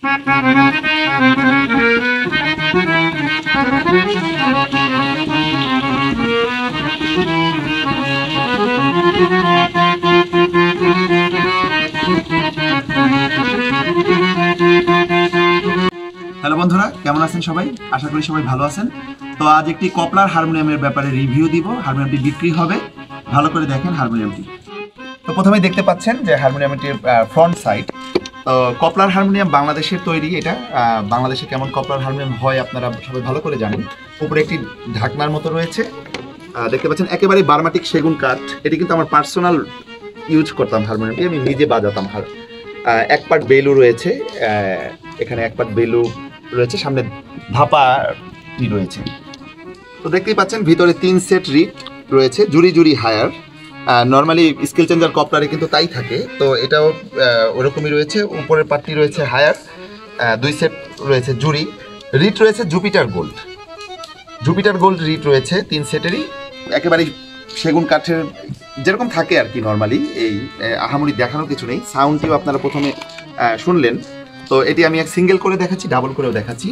Hello বন্ধুরা, কেমন আছেন সবাই? আশা করি সবাই ভালো আছেন। তো আজ একটি কপলার হারমোনিয়ামের ব্যাপারে রিভিউ দিব। হারমোনিয়ামটি বিক্রি হবে, ভালো করে দেখেন হারমোনিয়ামটি। তো প্রথমেই দেখতে পাচ্ছেন যে হারমোনিয়ামটির ফ্রন্ট সাইড। তো কপলার হারমোনিয়াম বাংলাদেশের তৈরি। এটা বাংলাদেশে কেমন কপলার হারমোনিয়াম হয় আপনারা সবাই ভালো করে জানেন। উপরে একটি ঢাকনার মতো রয়েছে, দেখতে পাচ্ছেন একেবারে বার্মাটিক সেগুন কাঠ। এটি কিন্তু আমার পার্সোনাল ইউজ করতাম হারমোনিয়ামটি, আমি নিজে বাজাতাম। এক পার্ট বেলু রয়েছে, এখানে এক পার্ট বেলু রয়েছে, সামনে ধাপাটি রয়েছে। তো দেখতেই পাচ্ছেন ভিতরে 3 সেট রিট রয়েছে, জুড়ি জুড়ি হায়ার। নর্মালি স্কেল চেঞ্জার কপলারে কিন্তু তাই থাকে, তো এটাও ওরকমই রয়েছে। উপরের পার্টটি রয়েছে হায়ার, 2 সেট রয়েছে জুড়ি। রিট রয়েছে জুপিটার গোল্ড রিট রয়েছে 3 সেটেরই, একেবারেই সেগুন কাঠের যেরকম থাকে আর কি নর্মালি। এই আহামরি দেখানোর কিছু নেই। সাউন্ডটিও আপনারা প্রথমে শুনলেন। তো এটি আমি এক সিঙ্গেল করে দেখাচ্ছি, ডাবল করেও দেখাচ্ছি।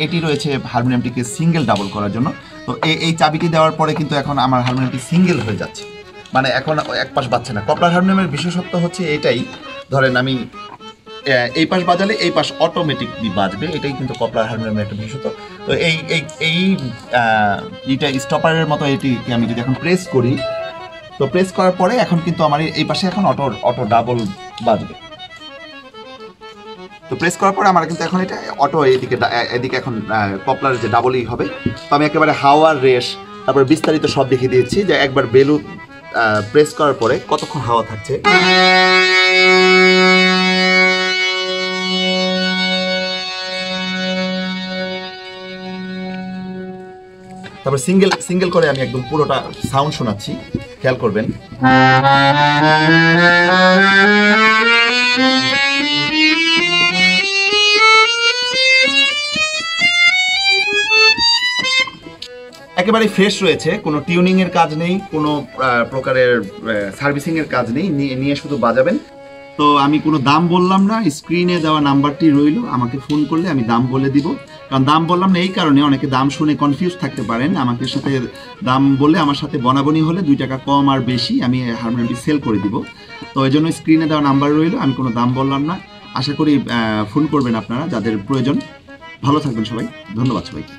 এটি রয়েছে হারমোনিয়ামটিকে সিঙ্গেল ডাবল করার জন্য। তো এই চাবিটি দেওয়ার পরে কিন্তু এখন আমার হারমোনিয়ামটি সিঙ্গেল হয়ে যাচ্ছে, মানে এখন এক পাশ বাজছে না। কপলার হারমোনিয়ামের বিশেষত্ব হচ্ছে এটাই, ধরেন আমি এই পাশ বাজালে এই পাশ অটোমেটিকলি বাজবে, এটাই কিন্তু কপলার হারমোনিয়ামের একটা বিশেষত্ব। তো এইটা স্টপারের মতো, এটিকে আমি যদি এখন প্রেস করি, তো প্রেস করার পরে এখন কিন্তু আমার এই পাশে এখন অটো ডাবল বাজবে। তো প্রেস করার পরে আমার কিন্তু এখন এটা অটো এদিকে এখন কপলার যে ডাবলই হবে। তো আমি একেবারে হাওয়ার রেশ, তারপরে বিস্তারিত সব দেখিয়ে দিয়েছি যে একবার বেলু প্রেস করার পরে কতক্ষণ হাওয়া থাকছে। তারপর সিঙ্গেল করে আমি একদম পুরোটা সাউন্ড শোনাচ্ছি, খেয়াল করবেন। একেবারে ফ্রেশ রয়েছে, কোনো টিউনিং এর কাজ নেই, কোনো প্রকারের সার্ভিসিং এর কাজ নেই, নিয়ে শুধু বাজাবেন। তো আমি কোনো দাম বললাম না, স্ক্রিনে দেওয়া নাম্বারটি রইল, আমাকে ফোন করলে আমি দাম বলে দিব। কারণ দাম বললাম না এই কারণে, অনেকে দাম শুনে কনফিউজ থাকতে পারেন। আমাকে সাথে দাম বললে আমার সাথে বনাবনি হলে 2 টাকা কম আর বেশি আমি হারমোনিয়ামটি সেল করে দিব। তো এই জন্য স্ক্রিনে দেওয়া নাম্বার রইল, আমি কোনো দাম বললাম না। আশা করি ফোন করবেন আপনারা যাদের প্রয়োজন। ভালো থাকবেন সবাই, ধন্যবাদ সবাইকে।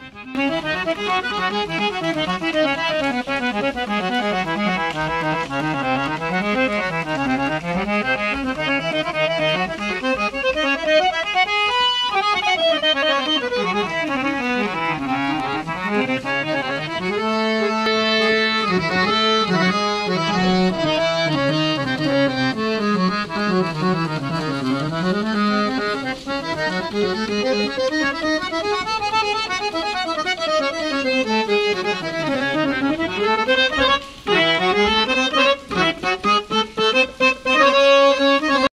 Thank you.